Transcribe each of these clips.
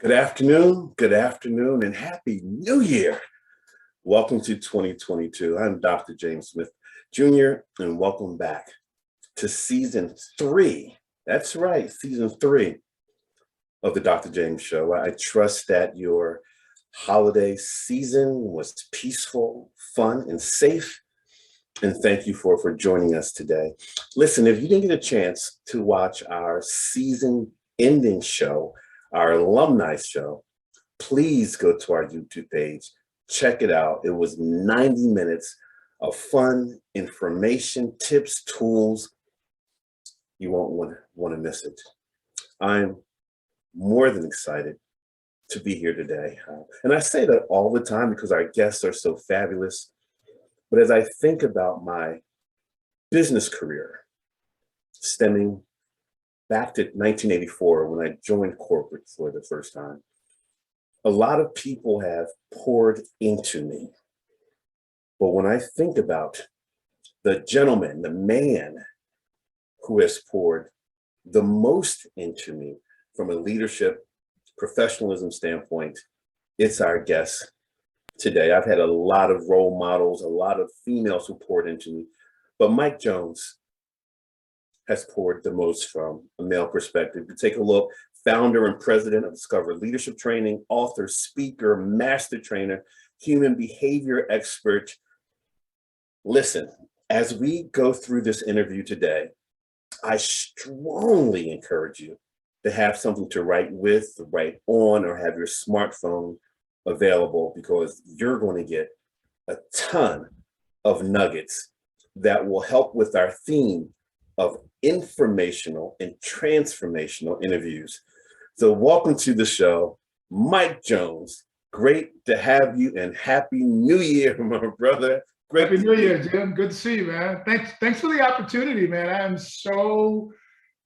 Good afternoon, and Happy New Year. Welcome to 2022. I'm Dr. James Smith Jr., and welcome back to season 3. That's right, season 3 of the Dr. James Show. I trust that your holiday season was peaceful, fun, and safe. And thank you for joining us today. Listen, if you didn't get a chance to watch our season ending show, our alumni show, please go to our YouTube page. Check it out. It was 90 minutes of fun, information, tips, tools. You won't want to miss it. I'm more than excited to be here today. And I say that all the time because our guests are so fabulous. But as I think about my business career, stemming back to 1984 when I joined corporate for the first time, a lot of people have poured into me. But when I think about the gentleman, the man who has poured the most into me from a leadership, professionalism standpoint, it's our guest today. I've had a lot of role models, a lot of females who poured into me, but Mike Jones has poured the most from a male perspective. You take a look, founder and president of Discover Leadership Training, author, speaker, master trainer, human behavior expert. Listen, as we go through this interview today, I strongly encourage you to have something to write with, write on, or have your smartphone available, because you're going to get a ton of nuggets that will help with our theme of informational and transformational interviews. So welcome to the show, Mike Jones. Great to have you, and Happy New Year, my brother. Great Happy New Year, Jim. Good to see you, man. Thanks for the opportunity, man. I'm so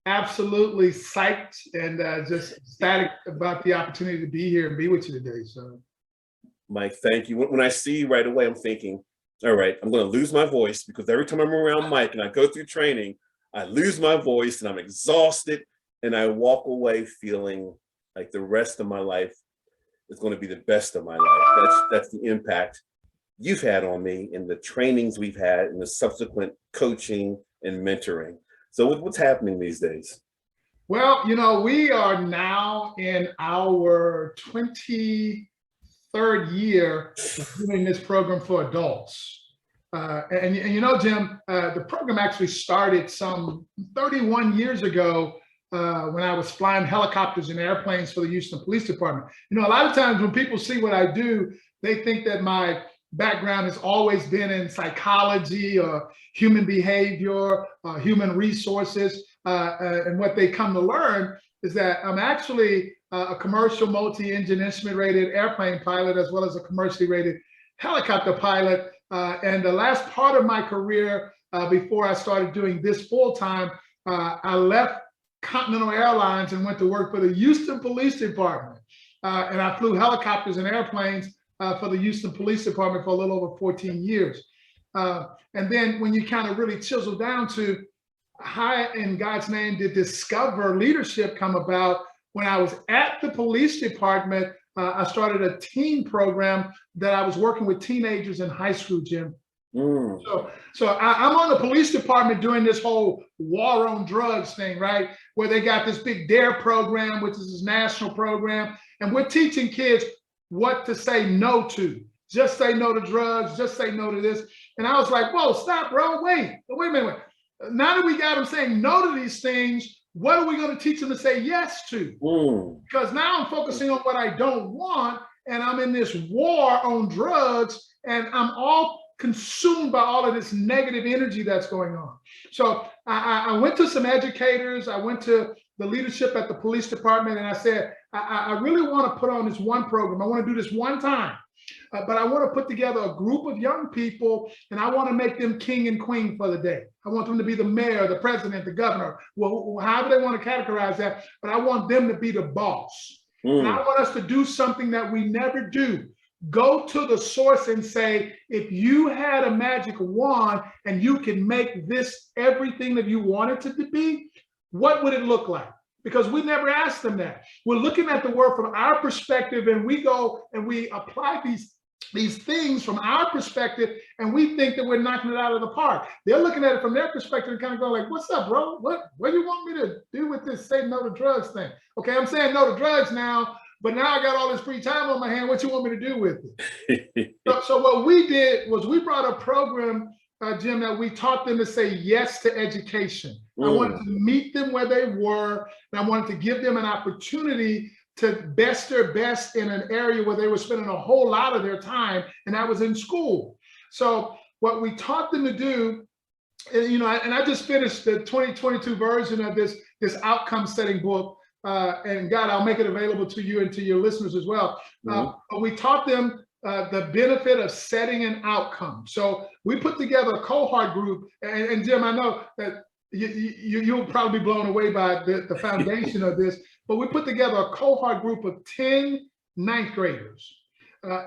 absolutely psyched and just ecstatic about the opportunity to be here and be with you today. So, Mike, thank you. When I see you right away, I'm thinking, all right, I'm going to lose my voice, because every time I'm around Mike and I go through training, I lose my voice and I'm exhausted, and I walk away feeling like the rest of my life is going to be the best of my life. That's the impact you've had on me in the trainings we've had and the subsequent coaching and mentoring. So what's happening these days? Well, we are now in our 23rd year of doing this program for adults. And Jim, the program actually started some 31 years ago when I was flying helicopters and airplanes for the Houston Police Department. A lot of times when people see what I do, they think that my background has always been in psychology or human behavior, human resources. And what they come to learn is that I'm actually a commercial multi-engine instrument-rated airplane pilot, as well as a commercially rated helicopter pilot. And the last part of my career, before I started doing this full-time, I left Continental Airlines and went to work for the Houston Police Department. And I flew helicopters and airplanes for the Houston Police Department for a little over 14 years. And then when you kind of really chisel down to how in God's name did Discover Leadership come about, when I was at the police department, I started a teen program that I was working with teenagers in high school, Jim. So I'm on the police department doing this whole war on drugs thing, right? Where they got this big DARE program, which is this national program. And we're teaching kids what to say no to. Just say no to drugs, just say no to this. And I was like, whoa, stop, bro, wait a minute. Now that we got them saying no to these things, what are we going to teach them to say yes to? Because now I'm focusing on what I don't want, and I'm in this war on drugs, and I'm all consumed by all of this negative energy that's going on. So I went to some educators, I went to the leadership at the police department, and I said, I really want to put on this one program. I want to do this one time. But I want to put together a group of young people, and I want to make them king and queen for the day. I want them to be the mayor, the president, the governor, well, however they want to categorize that, but I want them to be the boss. And I want us to do something that we never do. Go to the source and say, if you had a magic wand and you can make this everything that you want it to be, what would it look like? because we never asked them that. We're looking at the world from our perspective, and we go and we apply these things from our perspective, and we think that we're knocking it out of the park. They're looking at it from their perspective and kind of going like, what's up, bro? What do you want me to do with this say no to drugs thing? Okay, I'm saying no to drugs now, but now I got all this free time on my hand. What you want me to do with it? So what we did was we brought a program, Jim, that we taught them to say yes to education. I wanted to meet them where they were, and I wanted to give them an opportunity to best their best in an area where they were spending a whole lot of their time, and that was in school. So what we taught them to do, and I just finished the 2022 version of this outcome setting book, and God, I'll make it available to you and to your listeners as well. But we taught them the benefit of setting an outcome. So we put together a cohort group, and Jim, I know that you'll probably be blown away by the foundation of this, but we put together a cohort group of 10 ninth graders.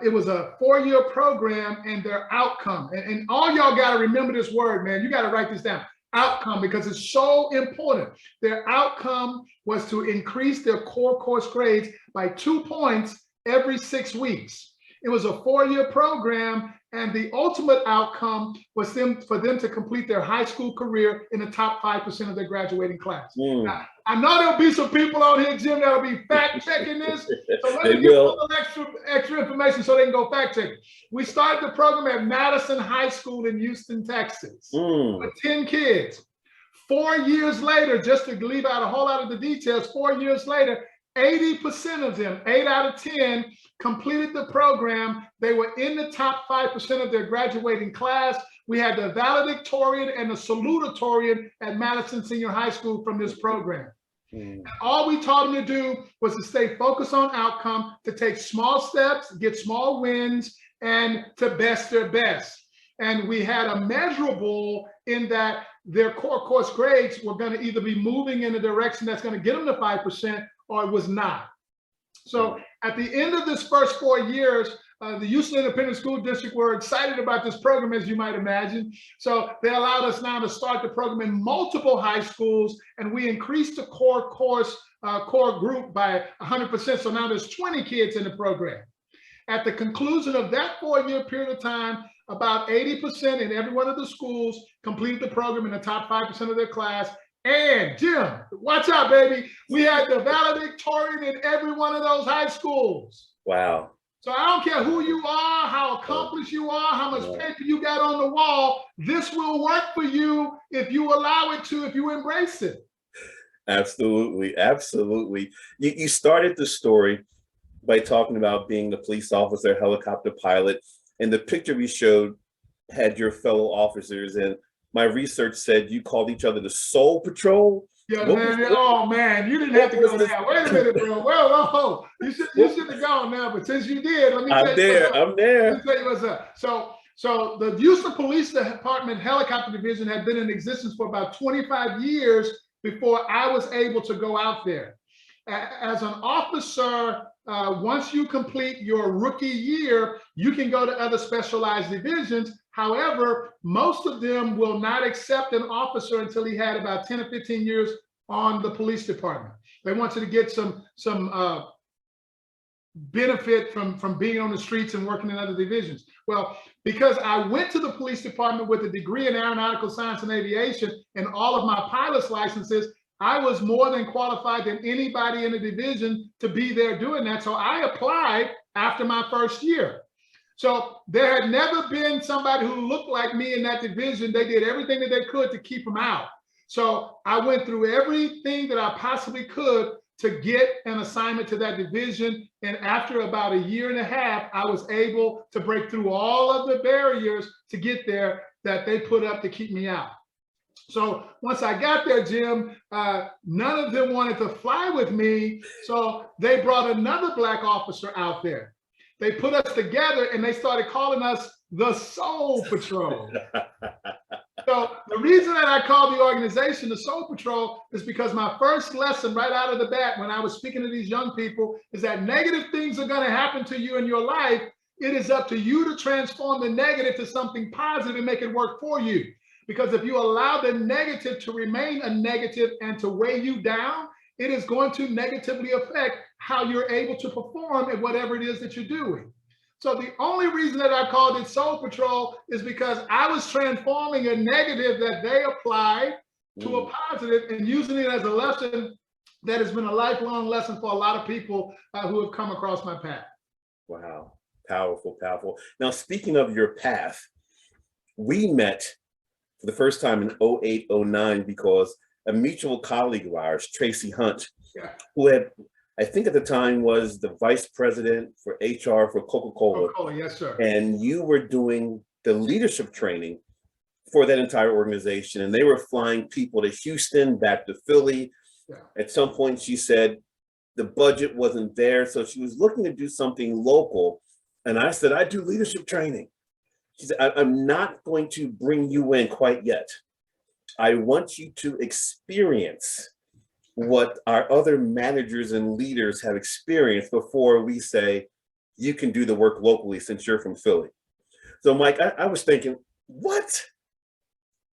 It was a 4-year program, and their outcome, and all y'all got to remember this word, man. You got to write this down. Outcome, because it's so important. Their outcome was to increase their core course grades by 2 points every 6 weeks. It was a 4-year program, and the ultimate outcome was for them to complete their high school career in the top 5% of their graduating class. Now, I know there'll be some people on here, Jim, that'll be fact checking this. So let me give them a little extra information so they can go fact check. We started the program at Madison High School in Houston, Texas, with 10 kids. 4 years later, just to leave out a whole lot of the details, 4 years later, 80% of them, 8 out of 10, completed the program. They were in the top 5% of their graduating class. We had the valedictorian and the salutatorian at Madison Senior High School from this program. And all we taught them to do was to stay focused on outcome, to take small steps, get small wins, and to best their best. And we had a measurable in that their core course grades were going to either be moving in a direction that's going to get them to 5%, or it was not. So at the end of this first 4 years, the Houston Independent School District were excited about this program, as you might imagine. So they allowed us now to start the program in multiple high schools, and we increased the core group by 100%. So now there's 20 kids in the program. At the conclusion of that 4-year period of time, about 80% in every one of the schools completed the program in the top 5% of their class. And Jim, watch out, baby. We had the valedictorian in every one of those high schools. Wow. So I don't care who you are, how accomplished you are, how much paper you got on the wall. This will work for you if you allow it to, if you embrace it. Absolutely. Absolutely. You started the story by talking about being a police officer, helicopter pilot, and the picture we showed had your fellow officers, and my research said you called each other the Soul Patrol. Yeah, man. Oh, man, you didn't have to go there. Wait a minute, bro. Whoa. You should have gone now, but since you did, let me tell you. I'm there. Let me tell you what's up. So the Houston Police Department Helicopter Division had been in existence for about 25 years before I was able to go out there. As an officer, once you complete your rookie year, you can go to other specialized divisions. However, most of them will not accept an officer until he had about 10 or 15 years on the police department. They want you to get some benefit from being on the streets and working in other divisions. Well, because I went to the police department with a degree in aeronautical science and aviation and all of my pilot's licenses, I was more than qualified than anybody in the division to be there doing that. So I applied after my first year. So there had never been somebody who looked like me in that division. They did everything that they could to keep them out. So I went through everything that I possibly could to get an assignment to that division. And after about a year and a half, I was able to break through all of the barriers to get there that they put up to keep me out. So once I got there, Jim, none of them wanted to fly with me. So they brought another Black officer out there. They put us together and they started calling us the Soul Patrol. So the reason that I called the organization the Soul Patrol is because my first lesson right out of the bat when I was speaking to these young people is that negative things are going to happen to you in your life. It is up to you to transform the negative to something positive and make it work for you. Because if you allow the negative to remain a negative and to weigh you down, it is going to negatively affect how you're able to perform at whatever it is that you're doing. So the only reason that I called it Soul Patrol is because I was transforming a negative that they applied to a positive and using it as a lesson that has been a lifelong lesson for a lot of people who have come across my path. Wow. Powerful, powerful. Now, speaking of your path, we met for the first time in 08, 09 because a mutual colleague of ours, Tracy Hunt, who had, I think at the time was the vice president for HR for Coca-Cola. Coca-Cola, yes, sir. And you were doing the leadership training for that entire organization. And they were flying people to Houston, back to Philly. Yeah. At some point, she said the budget wasn't there. So she was looking to do something local. And I said, I do leadership training. She said, I'm not going to bring you in quite yet. I want you to experience what our other managers and leaders have experienced before we say, you can do the work locally since you're from Philly. So Mike, I was thinking, what?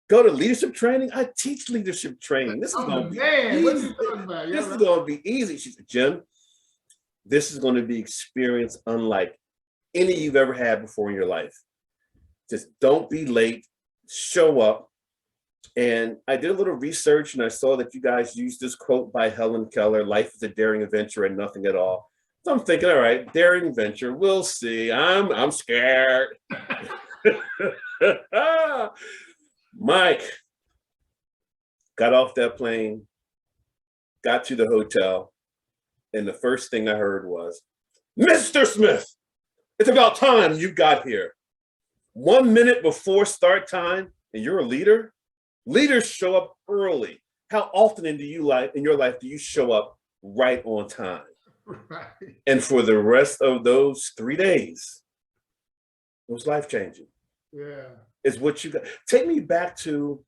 Go to leadership training? I teach leadership training. This is going to be easy. What are you talking about? This is going to be easy. She said, Jim, this is going to be experience unlike any you've ever had before in your life. Just don't be late, show up. And I did a little research and I saw that you guys used this quote by Helen Keller, life is a daring adventure and nothing at all. So I'm thinking, all right, daring adventure, we'll see. I'm scared. Mike got off that plane, got to the hotel, and the first thing I heard was, Mr. Smith, it's about time you got here. 1 minute before start time, and you're a leader? Leaders show up early. How often in your life do you show up right on time? Right. And for the rest of those 3 days, it was life-changing. Yeah. Is what you got. Take me back to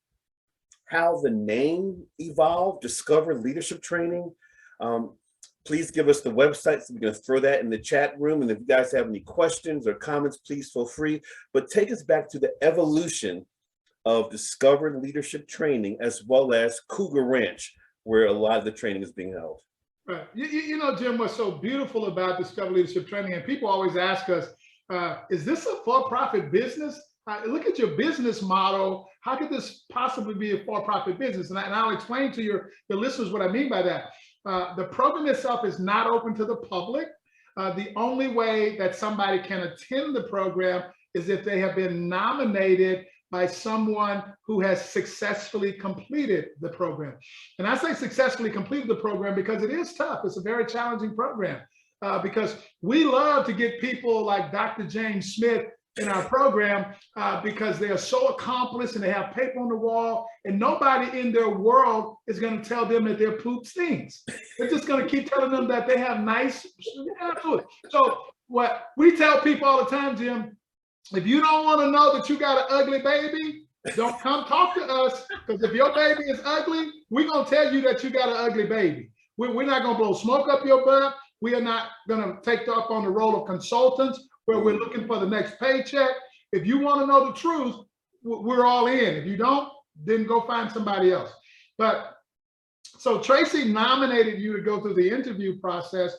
how the name evolved, Discover Leadership Training. Please give us the website so we can throw that in the chat room. And if you guys have any questions or comments, please feel free. But take us back to the evolution of Discover Leadership Training, as well as Cougar Ranch, where a lot of the training is being held. Right. You know, Jim, what's so beautiful about Discover Leadership Training, and people always ask us, is this a for-profit business? Look at your business model. How could this possibly be a for-profit business? And I'll explain to your listeners what I mean by that. The program itself is not open to the public. The only way that somebody can attend the program is if they have been nominated by someone who has successfully completed the program. And I say successfully completed the program because it is tough. It's a very challenging program because we love to get people like Dr. James Smith in our program because they are so accomplished and they have paper on the wall, and nobody in their world is going to tell them that their poop stinks. They're just going to keep telling them that they have nice. So what we tell people all the time, Jim, if you don't want to know that you got an ugly baby, don't come talk to us, because if your baby is ugly, we're going to tell you that you got an ugly baby. We're not going to blow smoke up your butt. We are not going to take up on the role of consultants where we're looking for the next paycheck. If you want to know the truth, we're all in. If you don't, then go find somebody else. But so Tracy nominated you to go through the interview process.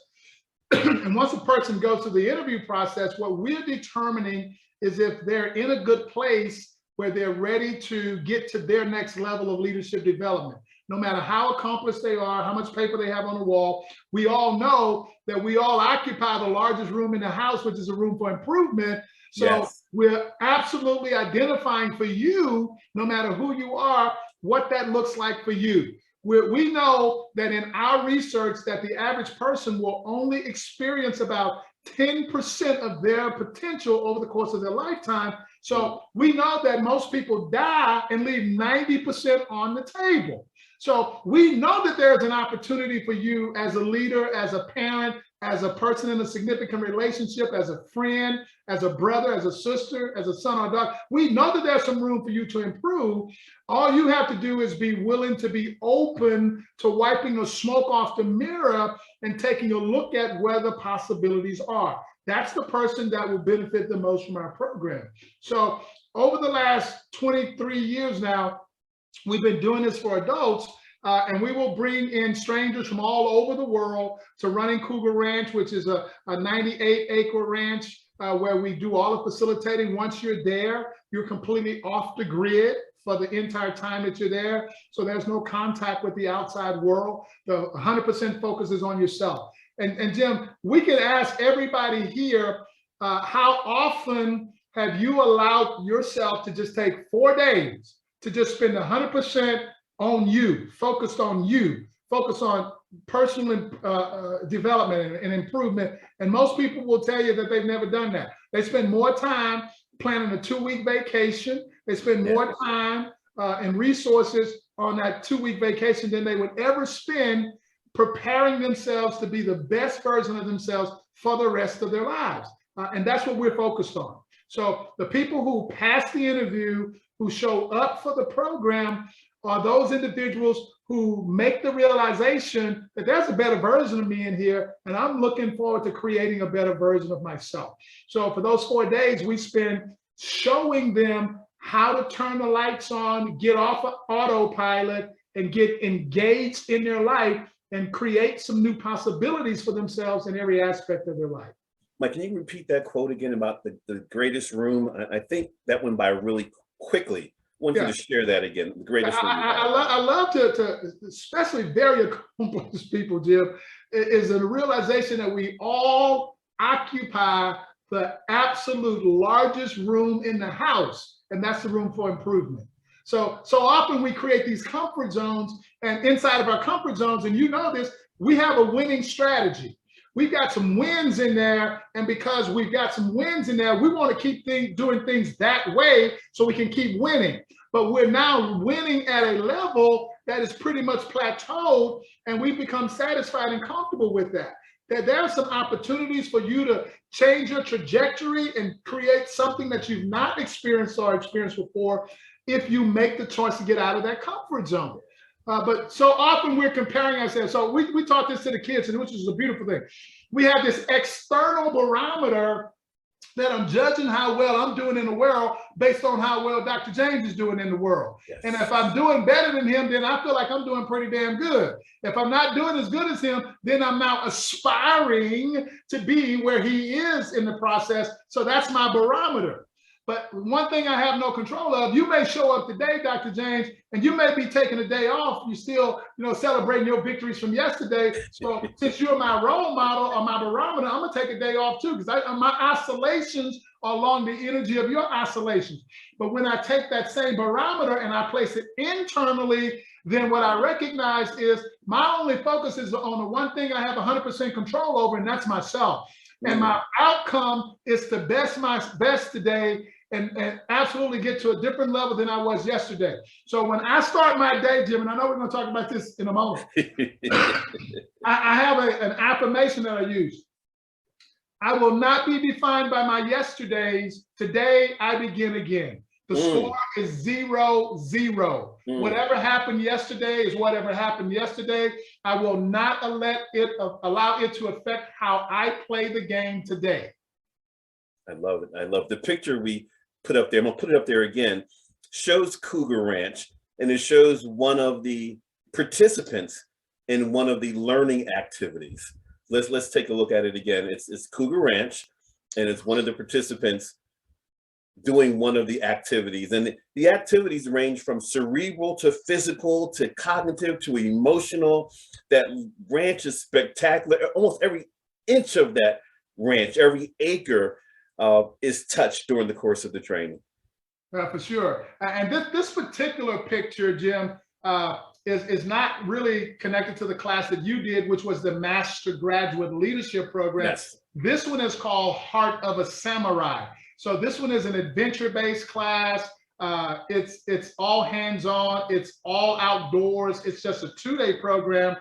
And once a person goes through the interview process, what we're determining is if they're in a good place where they're ready to get to their next level of leadership development. No matter how accomplished they are, how much paper they have on the wall, we all know that we all occupy the largest room in the house, which is a room for improvement. So yes, we're absolutely identifying for you, no matter who you are, what that looks like for you. We know that in our research that the average person will only experience about 10% of their potential over the course of their lifetime. So we know that most people die and leave 90% on the table. So we know that there's an opportunity for you as a leader, as a parent, as a person in a significant relationship, as a friend, as a brother, as a sister, as a son or daughter. We know that there's some room for you to improve. All you have to do is be willing to be open to wiping the smoke off the mirror and taking a look at where the possibilities are. That's the person that will benefit the most from our program. So over the last 23 years now, we've been doing this for adults. And we will bring in strangers from all over the world to running Cougar Ranch, which is a 98-acre ranch where we do all the facilitating. Once you're there, you're completely off the grid for the entire time that you're there. So there's no contact with the outside world. The 100% focus is on yourself. And Jim, we can ask everybody here, how often have you allowed yourself to just take 4 days to just spend 100% on you, focused on you, focus on personal development and improvement? And most people will tell you that they've never done that. They spend more time planning a 2-week vacation. They spend more time and resources on that 2-week vacation than they would ever spend preparing themselves to be the best version of themselves for the rest of their lives. And that's what we're focused on. So the people who pass the interview, who show up for the program, are those individuals who make the realization that there's a better version of me in here, and I'm looking forward to creating a better version of myself. So for those 4 days, we spend showing them how to turn the lights on, get off of autopilot, and get engaged in their life and create some new possibilities for themselves in every aspect of their life. Mike, can you repeat that quote again about the greatest room? I think that went by really quickly. I want you to share that again. The greatest room. I love to, especially very accomplished people, Jim, is a realization that we all occupy the absolute largest room in the house, and that's the room for improvement. So often we create these comfort zones, and inside of our comfort zones, and you know this, we have a winning strategy. We've got some wins in there, and because we've got some wins in there, we want to keep doing things that way so we can keep winning. But we're now winning at a level that is pretty much plateaued, and we've become satisfied and comfortable with that. That there are some opportunities for you to change your trajectory and create something that you've not experienced or experienced before if you make the choice to get out of that comfort zone. But so often we're comparing ourselves. So we taught this to the kids, and which is a beautiful thing. We have this external barometer that I'm judging how well I'm doing in the world based on how well Dr. James is doing in the world. Yes. And if I'm doing better than him, then I feel like I'm doing pretty damn good. If I'm not doing as good as him, then I'm now aspiring to be where he is in the process. So that's my barometer. But one thing I have no control of, you may show up today, Dr. James, and you may be taking a day off. You're still, celebrating your victories from yesterday. So since you're my role model or my barometer, I'm gonna take a day off too, because my oscillations are along the energy of your oscillations. But when I take that same barometer and I place it internally, then what I recognize is my only focus is on the one thing I have 100% control over, and that's myself. And my outcome is to best my best today and absolutely get to a different level than I was yesterday. So when I start my day, Jim, and I know we're going to talk about this in a moment, I have an affirmation that I use. I will not be defined by my yesterdays. Today, I begin again. The score is 0-0. Whatever happened yesterday is whatever happened yesterday. I will not allow it to affect how I play the game today. I love it. I love the picture we put up there. I'm gonna put it up there again. Shows Cougar Ranch, and it shows one of the participants in one of the learning activities. Let's take a look at it again. It's Cougar Ranch, and it's one of the participants doing one of the activities. And the activities range from cerebral to physical to cognitive to emotional. That ranch is spectacular. Almost every inch of that ranch, every acre is touched during the course of the training. For sure. And this particular picture, Jim, is not really connected to the class that you did, which was the Master Graduate Leadership Program. Yes. This one is called Heart of a Samurai. So this one is an adventure-based class. It's all hands-on. It's all outdoors. It's just a 2-day program.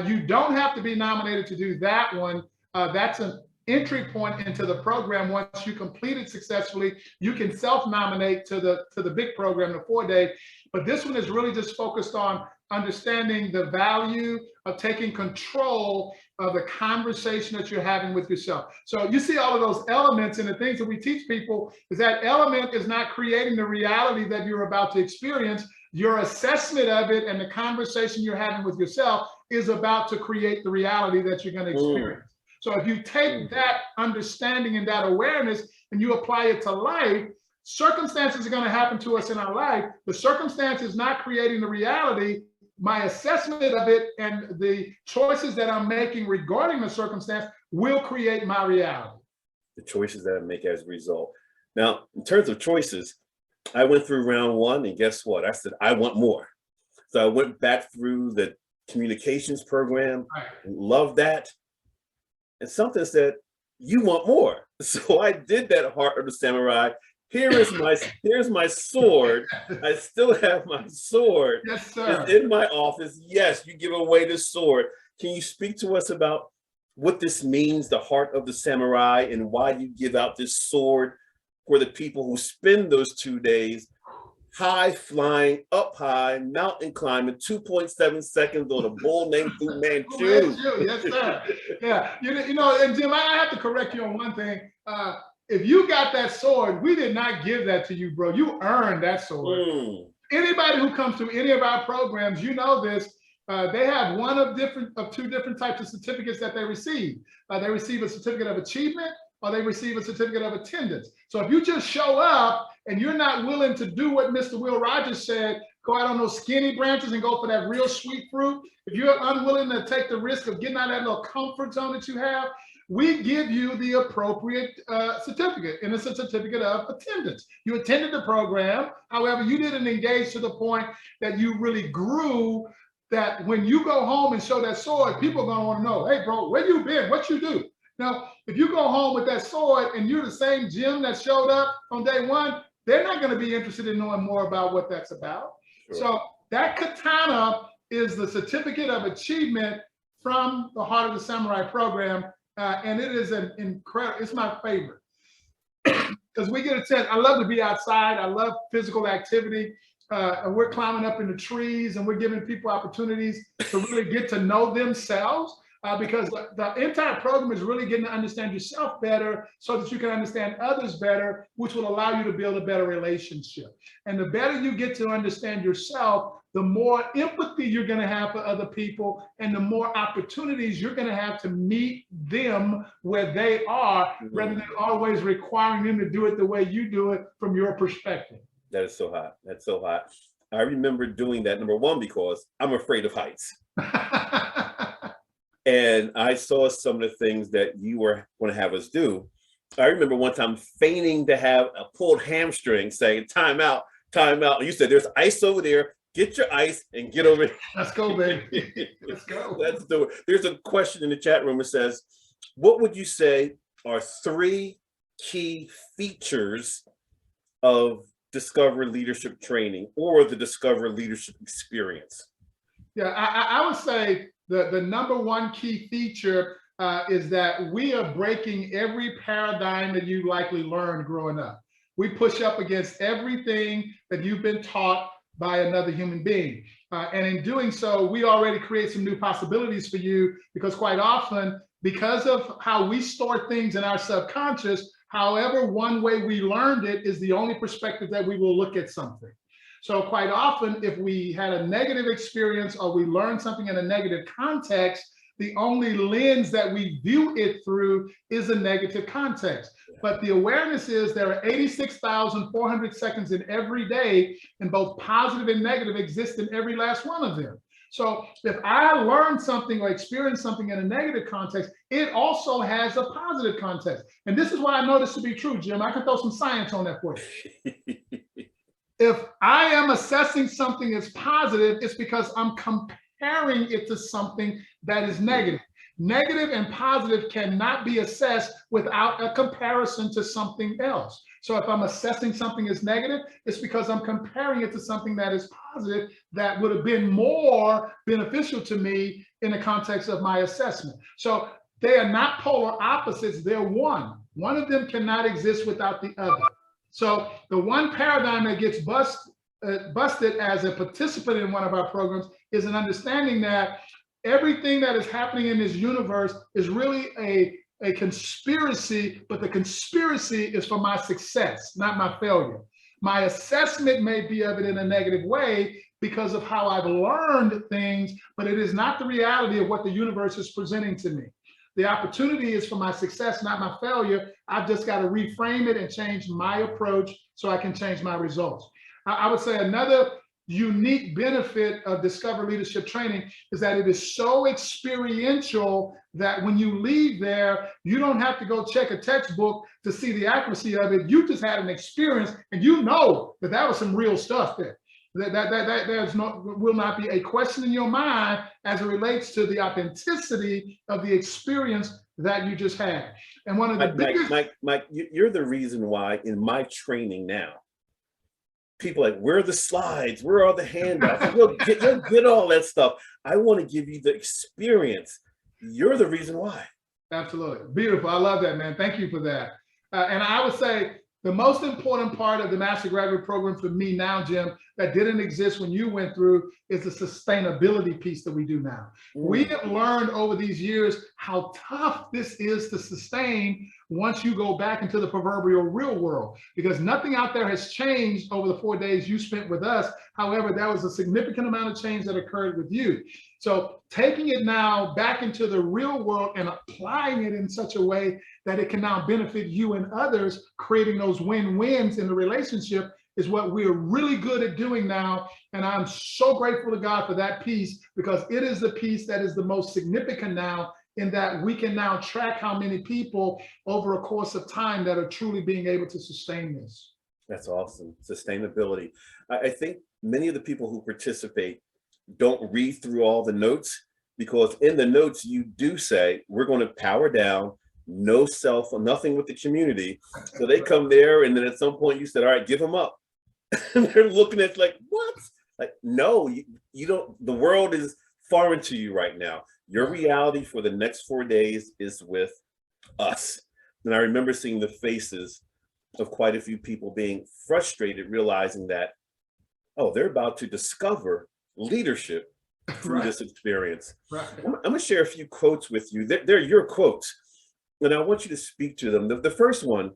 You don't have to be nominated to do that one. That's an entry point into the program. Once you complete it successfully, you can self-nominate to the big program, the 4-day. But this one is really just focused on understanding the value of taking control of the conversation that you're having with yourself. So you see all of those elements, and the things that we teach people is that element is not creating the reality that you're about to experience. Your assessment of it and the conversation you're having with yourself is about to create the reality that you're going to experience. So if you take that understanding and that awareness and you apply it to life, circumstances are going to happen to us in our life. The circumstance is not creating the reality. My assessment of it and the choices that I'm making regarding the circumstance will create my reality. The choices that I make as a result. Now, in terms of choices, I went through round one, and guess what? I said, I want more. So I went back through the communications program, loved that. And something said, you want more. So I did that Heart of the Samurai. Here's my sword. I still have my sword. Yes, sir. It's in my office. Yes, you give away the sword. Can you speak to us about what this means, the Heart of the Samurai, and why you give out this sword for the people who spend those 2 days high flying, up high, mountain climbing, 2.7 seconds on a bull named Fu Manchu? Yes, sir. Yeah, you know, and Jim, I have to correct you on one thing. If you got that sword, we did not give that to you, bro. You earned that sword. Anybody who comes to any of our programs, you know this. They have one of two different types of certificates that they receive. They receive a certificate of achievement, or they receive a certificate of attendance. So if you just show up and you're not willing to do what Mr. Will Rogers said, go out on those skinny branches and go for that real sweet fruit, if you're unwilling to take the risk of getting out of that little comfort zone that you have, we give you the appropriate certificate, and it's a certificate of attendance. You attended the program, however, you didn't engage to the point that you really grew, that when you go home and show that sword, people are gonna wanna know, hey bro, where you been, what you do? Now, if you go home with that sword and you're the same Jim that showed up on day one, they're not gonna be interested in knowing more about what that's about. Sure. So that katana is the certificate of achievement from the Heart of the Samurai program. And it is an incredible, it's my favorite. Because we get a chance, I love to be outside, I love physical activity. And we're climbing up in the trees and we're giving people opportunities to really get to know themselves. Because the entire program is really getting to understand yourself better so that you can understand others better, which will allow you to build a better relationship. And the better you get to understand yourself, the more empathy you're going to have for other people, and the more opportunities you're going to have to meet them where they are, rather than always requiring them to do it the way you do it from your perspective. That is so hot. That's so hot. I remember doing that, number one, because I'm afraid of heights. And I saw some of the things that you were going to have us do. I remember one time feigning to have a pulled hamstring, saying, time out, time out. And you said, there's ice over there. Get your ice and get over here. Let's go, baby. Let's go. Let's do it. There's a question in the chat room that says, what would you say are 3 key features of Discover Leadership Training or the Discover Leadership Experience? Yeah, I would say the number one key feature is that we are breaking every paradigm that you likely learned growing up. We push up against everything that you've been taught by another human being. And in doing so, we already create some new possibilities for you, because quite often, because of how we store things in our subconscious, however one way we learned it is the only perspective that we will look at something. So quite often, if we had a negative experience or we learned something in a negative context, the only lens that we view it through is a negative context. But the awareness is there are 86,400 seconds in every day, and both positive and negative exist in every last one of them. So if I learn something or experience something in a negative context, it also has a positive context. And this is why I know this to be true, Jim. I can throw some science on that for you. If I am assessing something as positive, it's because I'm comparing it to something that is negative. Negative and positive cannot be assessed without a comparison to something else. So if I'm assessing something as negative, it's because I'm comparing it to something that is positive that would have been more beneficial to me in the context of my assessment. So they are not polar opposites, they're one. One of them cannot exist without the other. So the one paradigm that gets busted as a participant in one of our programs is an understanding that everything that is happening in this universe is really a conspiracy, but the conspiracy is for my success, not my failure. My assessment may be of it in a negative way, because of how I've learned things, but it is not the reality of what the universe is presenting to me. The opportunity is for my success, not my failure. I've just got to reframe it and change my approach so I can change my results. I would say another unique benefit of Discover Leadership Training is that it is so experiential that when you leave there, you don't have to go check a textbook to see the accuracy of it. You just had an experience and you know that that was some real stuff there. There's will not be a question in your mind as it relates to the authenticity of the experience that you just had. And one of the biggest— Mike, you're the reason why in my training now, people are like, where are the slides? Where are the handouts? You'll get all that stuff. I want to give you the experience. You're the reason why. Absolutely. Beautiful. I love that, man. Thank you for that. And I would say the most important part of the Master Graduate Program for me now, Jim, that didn't exist when you went through is the sustainability piece that we do now. We have learned over these years how tough this is to sustain once you go back into the proverbial real world, because nothing out there has changed over the 4 days you spent with us. However, there was a significant amount of change that occurred with you. So taking it now back into the real world and applying it in such a way that it can now benefit you and others, creating those win-wins in the relationship, is what we're really good at doing now. And I'm so grateful to God for that piece, because it is the piece that is the most significant now, in that we can now track how many people over a course of time that are truly being able to sustain this. That's awesome. Sustainability. I think many of the people who participate don't read through all the notes, because in the notes you do say, we're going to power down, no self, nothing with the community. So they come there, and then at some point you said, all right, give them up. And they're looking at like, what? Like, no, you don't, the world is foreign to you right now. Your reality for the next 4 days is with us. And I remember seeing the faces of quite a few people being frustrated, realizing that, oh, they're about to discover leadership through this experience. I'm going to share a few quotes with you. They're your quotes, and I want you to speak to them. The first one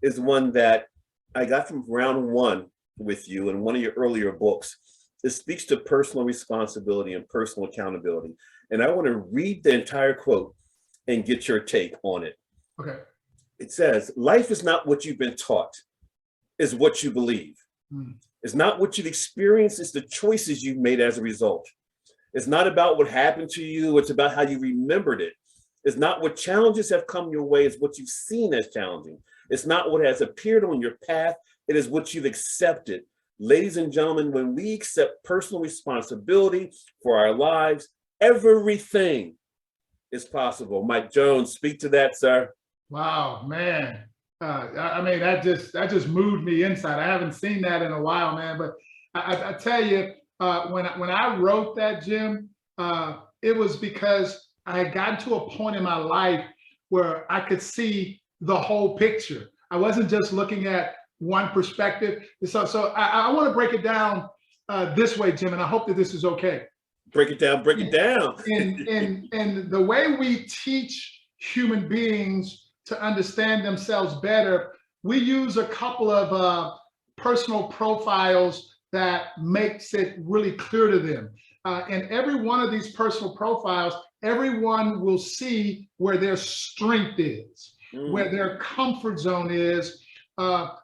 is one that I got from round one with you in one of your earlier books. It speaks to personal responsibility and personal accountability. And I want to read the entire quote and get your take on it. Okay. It says, life is not what you've been taught, it's what you believe. It's not what you've experienced, it's the choices you've made as a result. It's not about what happened to you, it's about how you remembered it. It's not what challenges have come your way, it's what you've seen as challenging. It's not what has appeared on your path, it is what you've accepted. Ladies and gentlemen, when we accept personal responsibility for our lives, everything is possible. Mike Jones, speak to that, sir. Wow, man. I mean, that just moved me inside. I haven't seen that in a while, man. But I tell you, when I wrote that, Jim, it was because I had gotten to a point in my life where I could see the whole picture. I wasn't just looking at one perspective. So I want to break it down this way, Jim, and I hope that this is okay. Break it down, break it down. And the way we teach human beings to understand themselves better, we use a couple of personal profiles that makes it really clear to them. And every one of these personal profiles, everyone will see where their strength is, where their comfort zone is.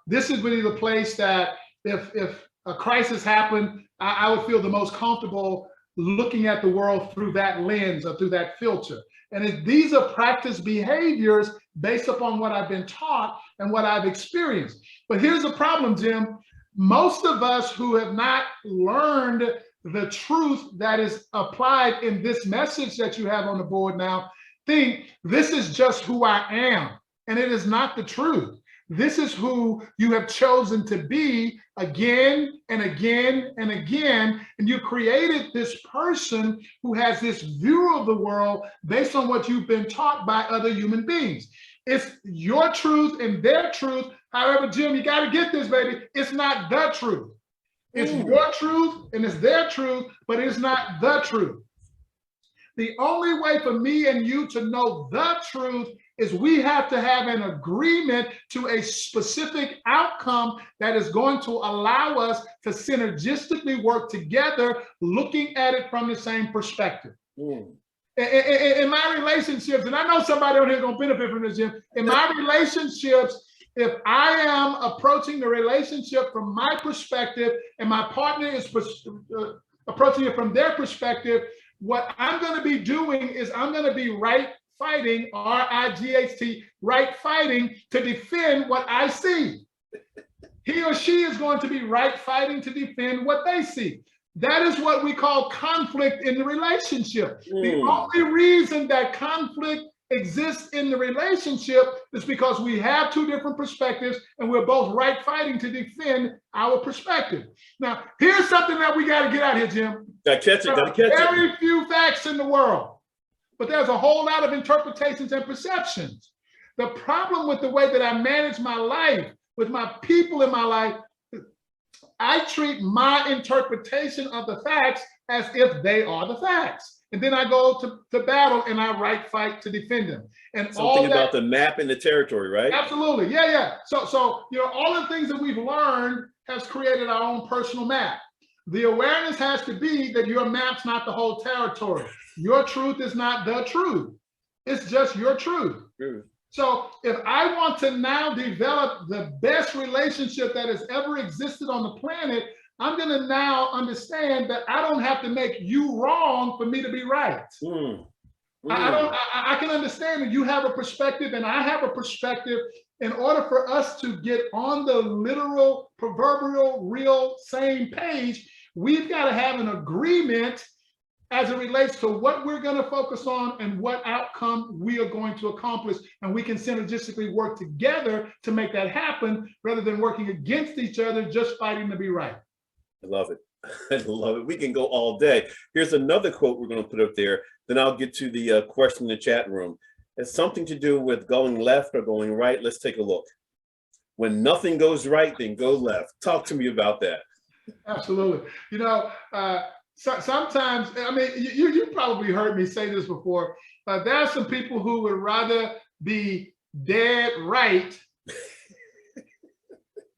This is really the place that if a crisis happened, I would feel the most comfortable looking at the world through that lens or through that filter. And these are practice behaviors based upon what I've been taught and what I've experienced. But here's the problem, Jim. Most of us who have not learned the truth that is applied in this message that you have on the board now think this is just who I am. And it is not the truth. This is who you have chosen to be again and again and again. And you created this person who has this view of the world based on what you've been taught by other human beings. It's your truth and their truth. However, Jim, you got to get this, baby. It's not the truth. It's your truth and it's their truth, but it's not the truth. The only way for me and you to know the truth is we have to have an agreement to a specific outcome that is going to allow us to synergistically work together, looking at it from the same perspective. In my relationships, and I know somebody on here is going to benefit from this, Jim. In my relationships, if I am approaching the relationship from my perspective and my partner is approaching it from their perspective, what I'm going to be doing is I'm going to be right fighting, RIGHT, right fighting to defend what I see. He or she is going to be right fighting to defend what they see. That is what we call conflict in the relationship. The only reason that conflict exists in the relationship is because we have two different perspectives and we're both right fighting to defend our perspective. Now, here's something that we got to get out here, Jim. Gotta catch it. Very few facts in the world, but there's a whole lot of interpretations and perceptions. The problem with the way that I manage my life, with my people in my life, I treat my interpretation of the facts as if they are the facts. And then I go to battle and I right fight to defend them. And something all about the map and the territory, right? Absolutely. Yeah. So you know, all the things that we've learned has created our own personal map. The awareness has to be that your map's not the whole territory. Your truth is not the truth. It's just your truth. So if I want to now develop the best relationship that has ever existed on the planet, I'm going to now understand that I don't have to make you wrong for me to be right. I can understand that you have a perspective and I have a perspective. In order for us to get on the literal, proverbial, real same page, we've got to have an agreement as it relates to what we're going to focus on and what outcome we are going to accomplish. And we can synergistically work together to make that happen rather than working against each other, just fighting to be right. I love it. I love it. We can go all day. Here's another quote we're going to put up there. Then I'll get to the question in the chat room. It's something to do with going left or going right. Let's take a look. When nothing goes right, then go left. Talk to me about that. Absolutely. You know, so sometimes, I mean, you probably heard me say this before, but there are some people who would rather be dead right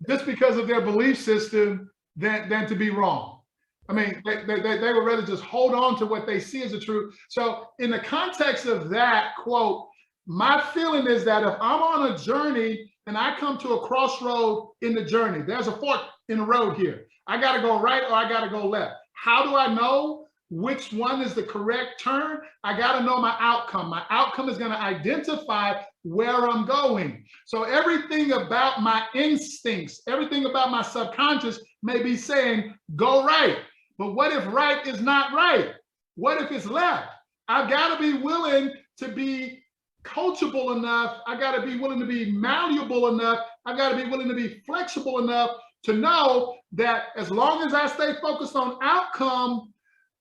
just because of their belief system than to be wrong. I mean, they would rather just hold on to what they see as the truth. So in the context of that quote, my feeling is that if I'm on a journey and I come to a crossroad in the journey, there's a fork in the road here. I got to go right or I got to go left. How do I know which one is the correct turn? I got to know my outcome. My outcome is going to identify where I'm going. So everything about my instincts, everything about my subconscious may be saying, go right. But what if right is not right? What if it's left? I've got to be willing to be coachable enough. I got to be willing to be malleable enough. I got to be willing to be flexible enough to know that as long as I stay focused on outcome,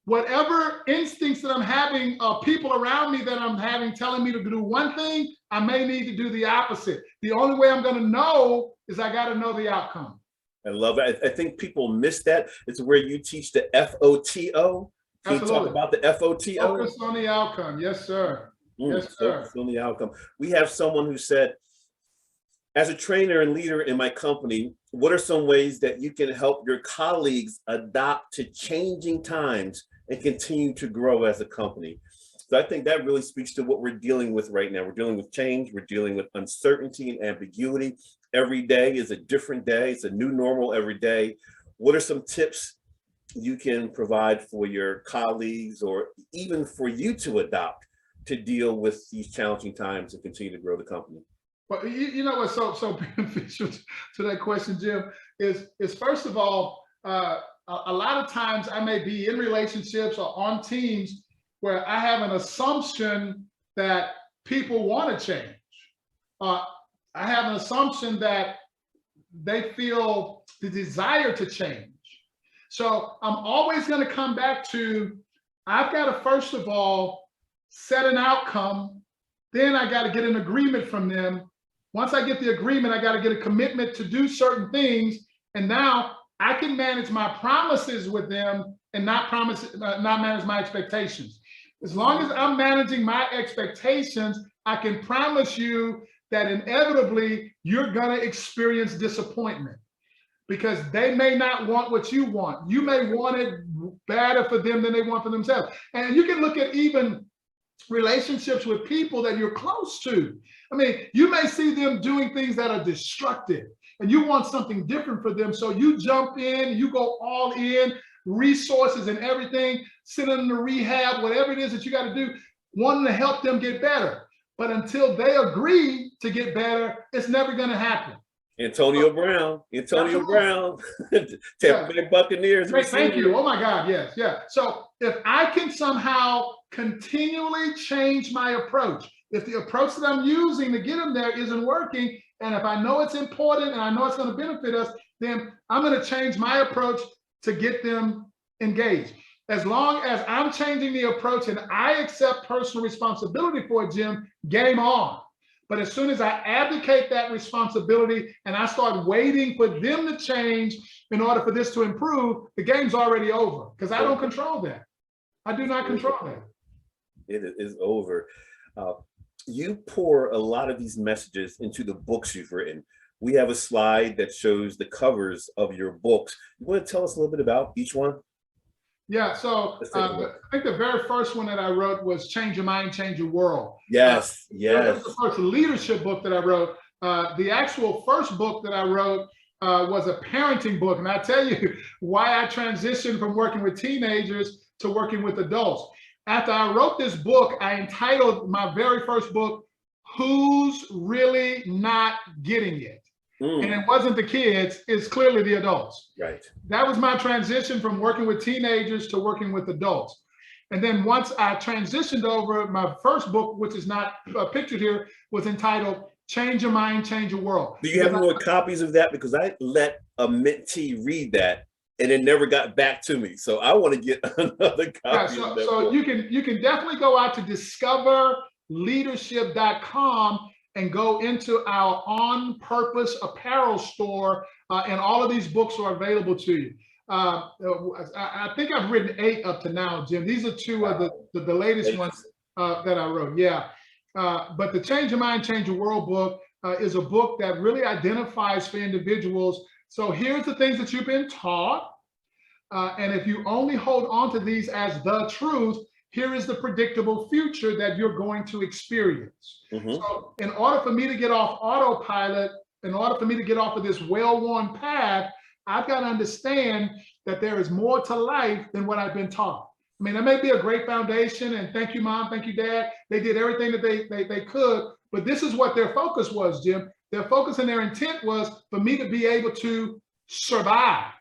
whatever instincts that I'm having, people around me that I'm having telling me to do one thing, I may need to do the opposite. The only way I'm going to know is I got to know the outcome. I love it. I think people miss that. It's where you teach the FOTO. Can you talk about the FOTO? Focus on the outcome. Yes, sir. Yes, sir. Focus on the outcome. We have someone who said, as a trainer and leader in my company, what are some ways that you can help your colleagues adapt to changing times and continue to grow as a company? So I think that really speaks to what we're dealing with right now. We're dealing with change. We're dealing with uncertainty and ambiguity. Every day is a different day. It's a new normal every day. What are some tips you can provide for your colleagues or even for you to adopt to deal with these challenging times and continue to grow the company? Well, you know what's so beneficial to that question, Jim, is first of all, a lot of times I may be in relationships or on teams where I have an assumption that people want to change. I have an assumption that they feel the desire to change. So I'm always going to come back to, I've got to first of all set an outcome, then I got to get an agreement from them. Once I get the agreement, I got to get a commitment to do certain things. And now I can manage my promises with them and not manage my expectations. As long as I'm managing my expectations, I can promise you that inevitably you're going to experience disappointment because they may not want what you want. You may want it better for them than they want for themselves. And you can look at even relationships with people that you're close to. I mean, you may see them doing things that are destructive and you want something different for them. So you jump in, you go all in, resources and everything, send them to rehab, whatever it is that you got to do, wanting to help them get better. But until they agree to get better, it's never going to happen. Antonio Brown, Tampa Bay Buccaneers. Thank you. Oh my God, yes, yeah. So if I can somehow continually change my approach, if the approach that I'm using to get them there isn't working, and if I know it's important and I know it's going to benefit us, then I'm going to change my approach to get them engaged. As long as I'm changing the approach and I accept personal responsibility for it, Jim, game on. But as soon as I abdicate that responsibility and I start waiting for them to change in order for this to improve, the game's already over because I don't control that. I do not control that. It is over. You pour a lot of these messages into the books you've written. We have a slide that shows the covers of your books. You want to tell us a little bit about each one? Yeah, so I think the very first one that I wrote was Change Your Mind, Change Your World. Yes, That was the first leadership book that I wrote. The actual first book that I wrote was a parenting book. And I tell you why I transitioned from working with teenagers to working with adults. After I wrote this book, I entitled my very first book, Who's Really Not Getting It? And it wasn't the kids, it's clearly the adults. Right. That was my transition from working with teenagers to working with adults. And then once I transitioned over, my first book, which is not pictured here, was entitled Change Your Mind, Change Your World. Do you have more copies of that? Because I let a mentee read that and it never got back to me. So I want to get another copy of that book. You can definitely go out to discoverleadership.com and go into our On Purpose apparel store, and all of these books are available to you. I think I've written 8 up to now, Jim. These are 2 of the latest ones that I wrote. Yeah, but the Change Your Mind, Change Your World book is a book that really identifies for individuals. So here's the things that you've been taught, and if you only hold on to these as the truth, here is the predictable future that you're going to experience. So in order for me to get off autopilot, in order for me to get off of this well-worn path, I've got to understand that there is more to life than what I've been taught. I mean, that may be a great foundation, and thank you, Mom, thank you, Dad. They did everything that they could, but this is what their focus was, Jim. Their focus and their intent was for me to be able to survive.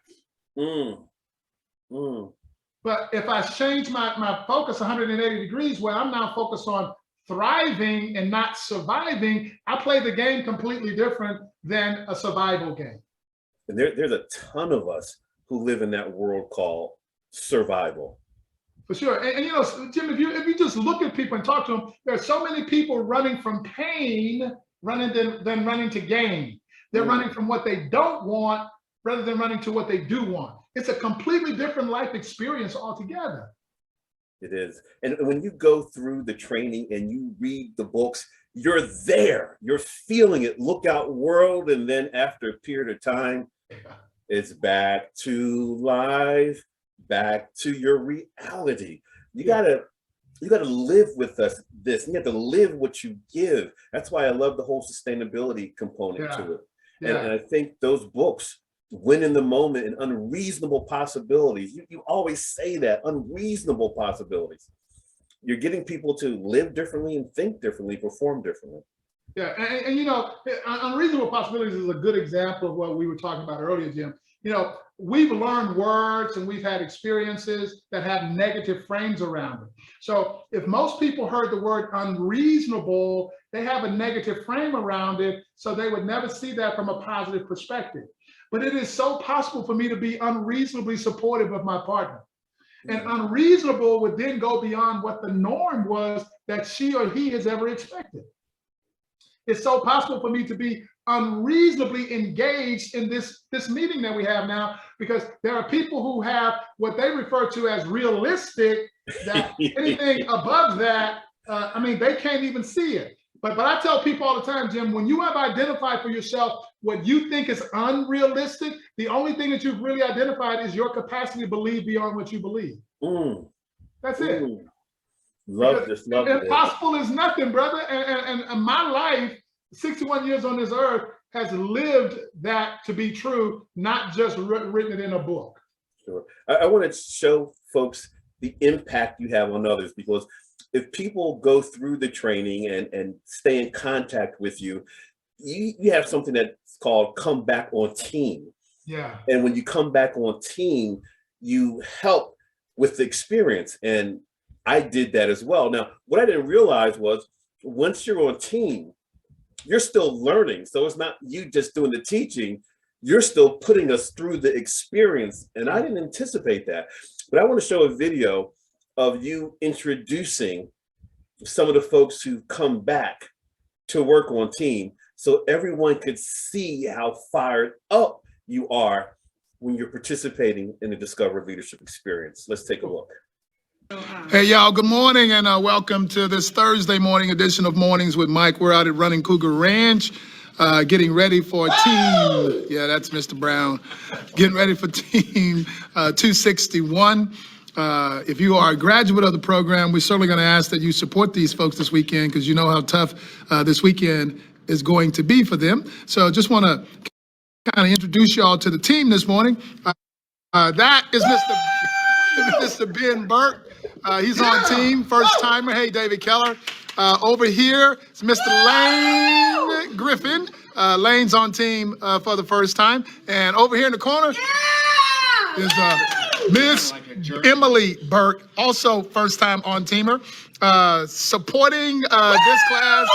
But if I change my focus 180 degrees, where I'm now focused on thriving and not surviving, I play the game completely different than a survival game. And there's a ton of us who live in that world called survival. For sure. And you know, Jim, if you just look at people and talk to them, there are so many people running from pain than running to gain. They're running from what they don't want rather than running to what they do want. It's a completely different life experience altogether. It is. And when you go through the training and you read the books, you're there, you're feeling it. Look out, world. And then after a period of time, it's back to life, back to your reality. You gotta live with this. You have to live what you give. That's why I love the whole sustainability component to it. And I think those books, Win in the Moment and Unreasonable Possibilities, you always say that, unreasonable possibilities. You're getting people to live differently and think differently, perform differently. Yeah, and you know, Unreasonable Possibilities is a good example of what we were talking about earlier, Jim. You know, we've learned words and we've had experiences that have negative frames around them. So if most people heard the word unreasonable, they have a negative frame around it, so they would never see that from a positive perspective. But it is so possible for me to be unreasonably supportive of my partner. And unreasonable would then go beyond what the norm was that she or he has ever expected. It's so possible for me to be unreasonably engaged in this meeting that we have now, because there are people who have what they refer to as realistic, that anything above that, I mean, they can't even see it. But I tell people all the time, Jim, when you have identified for yourself what you think is unrealistic, the only thing that you've really identified is your capacity to believe beyond what you believe. That's it. Love this. Love this. Impossible is nothing, brother. And my life, 61 years on this earth, has lived that to be true, not just written it in a book. Sure. I want to show folks the impact you have on others, because if people go through the training and stay in contact with you, you have something that's called come back on team. Yeah. And when you come back on team, you help with the experience. And I did that as well. Now, what I didn't realize was once you're on team, you're still learning. So it's not you just doing the teaching, you're still putting us through the experience. And I didn't anticipate that. But I want to show a video of you introducing some of the folks who come back to work on team, so everyone could see how fired up you are when you're participating in the Discover Leadership Experience. Let's take a look. Hey, y'all, good morning and welcome to this Thursday morning edition of Mornings with Mike. We're out at Running Cougar Ranch, getting ready for team. Yeah, that's Mr. Brown. Getting ready for team 261. If you are a graduate of the program, we're certainly going to ask that you support these folks this weekend, because you know how tough this weekend is going to be for them. So just want to kind of introduce y'all to the team this morning. That is Mr. Ben Burke. He's on team, first timer. Hey, David Keller. Over here is Mr. Lane Griffin. Lane's on team for the first time. And over here in the corner is Miss Emily Burke, also first time on teamer. Supporting this class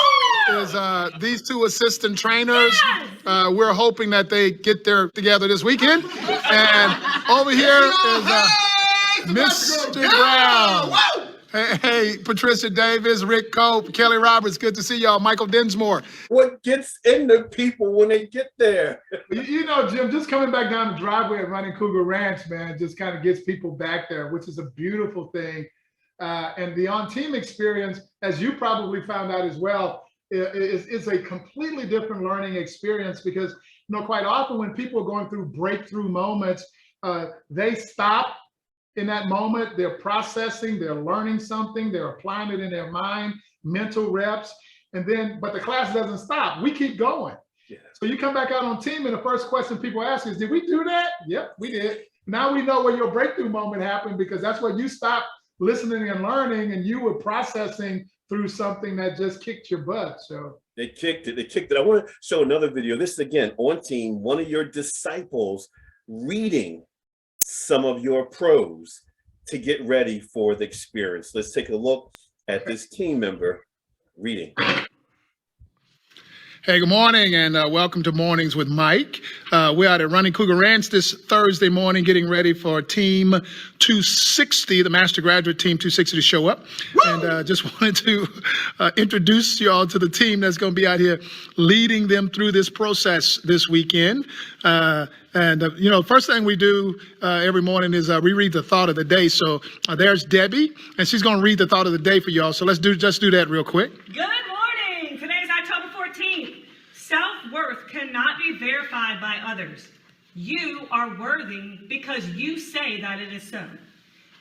is these two assistant trainers. We're hoping that they get together this weekend. And over here is Mr. Brown. Hey, Patricia Davis, Rick Cope, Kelly Roberts, good to see y'all. Michael Dinsmore. What gets into people when they get there? You know, Jim, just coming back down the driveway at Running Cougar Ranch, man, just kind of gets people back there, which is a beautiful thing. And the on-team experience, as you probably found out as well, is a completely different learning experience, because, you know, quite often when people are going through breakthrough moments, they stop in that moment. They're processing, they're learning something, they're applying it in their mind, mental reps, and then, but the class doesn't stop. We keep going. Yeah. So you come back out on team, and the first question people ask is, did we do that? Yep, we did. Now we know where your breakthrough moment happened, because that's when you stopped listening and learning, and you were processing through something that just kicked your butt. So they kicked it. I want to show another video. This is, again, on team, one of your disciples reading some of your prose to get ready for the experience. Let's take a look at this team member reading. Hey, good morning, and welcome to Mornings with Mike. We're out at Running Cougar Ranch this Thursday morning, getting ready for Team 260, the Master Graduate Team 260 to show up. Woo! And just wanted to introduce you all to the team that's going to be out here leading them through this process this weekend. You know, first thing we do every morning is we read the thought of the day. So there's Debbie, and she's going to read the thought of the day for y'all. So let's do that real quick. Good morning. Today's October 14th. Self-worth cannot be verified by others. You are worthy because you say that it is so.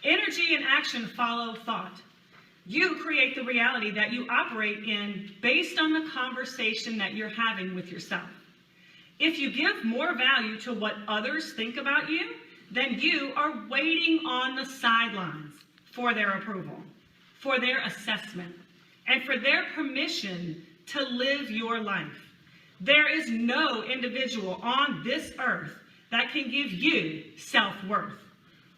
Energy and action follow thought. You create the reality that you operate in based on the conversation that you're having with yourself. If you give more value to what others think about you, then you are waiting on the sidelines for their approval, for their assessment, and for their permission to live your life. There is no individual on this earth that can give you self-worth.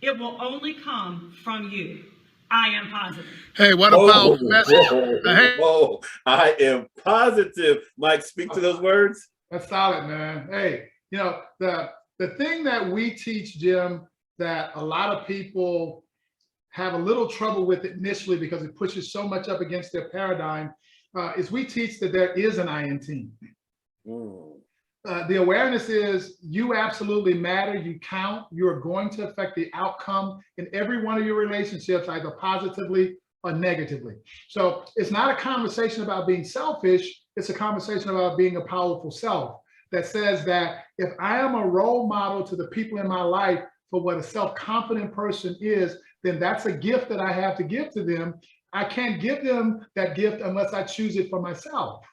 It will only come from you. I am positive. Hey, what a powerful message. Whoa, I am positive. Mike, speak to those words. That's solid, man. Hey, you know, the thing that we teach, Jim, that a lot of people have a little trouble with initially because it pushes so much up against their paradigm, is we teach that there is an I in team. The awareness is you absolutely matter, you count, you're going to affect the outcome in every one of your relationships, either positively negatively. So it's not a conversation about being selfish. It's a conversation about being a powerful self that says that if I am a role model to the people in my life for what a self-confident person is, then that's a gift that I have to give to them. I can't give them that gift unless I choose it for myself.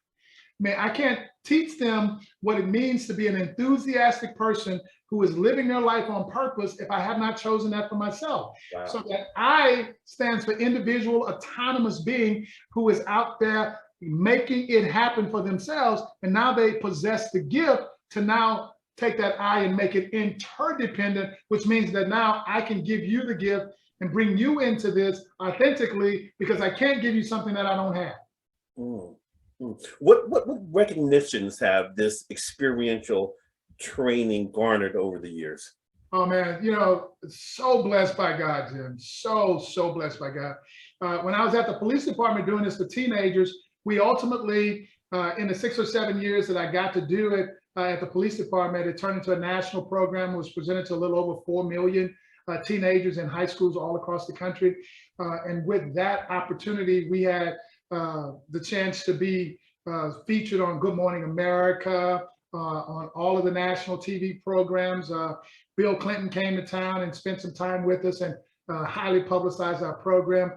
I can't teach them what it means to be an enthusiastic person who is living their life on purpose if I have not chosen that for myself. Wow. So that I stands for individual autonomous being who is out there making it happen for themselves. And now they possess the gift to now take that I and make it interdependent, which means that now I can give you the gift and bring you into this authentically because I can't give you something that I don't have. What recognitions have this experiential training garnered over the years? Oh man, so blessed by God, Jim. So blessed by God. When I was at the police department doing this for teenagers, we ultimately, in the 6 or 7 years that I got to do it at the police department, it turned into a national program. It was presented to a little over 4 million teenagers in high schools all across the country. And with that opportunity, we had the chance to be featured on Good Morning America, on all of the national TV programs. Bill Clinton came to town and spent some time with us and highly publicized our program.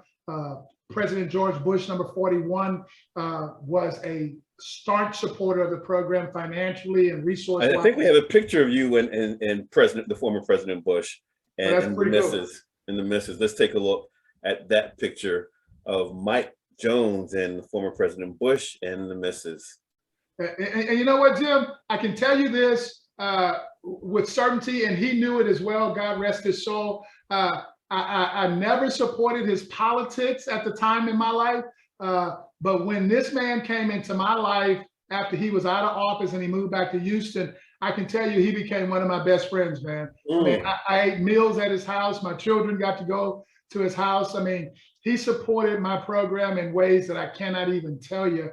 President George Bush, number 41, was a staunch supporter of the program financially and resource-wise. I think we have a picture of you and the former President Bush and the missus. Let's take a look at that picture of Mike Jones and former President Bush and the missus. And you know what, Jim? I can tell you this with certainty, and he knew it as well. God rest his soul. I never supported his politics at the time in my life. But when this man came into my life after he was out of office and he moved back to Houston, I can tell you he became one of my best friends, man. I ate meals at his house. My children got to go to his house. He supported my program in ways that I cannot even tell you,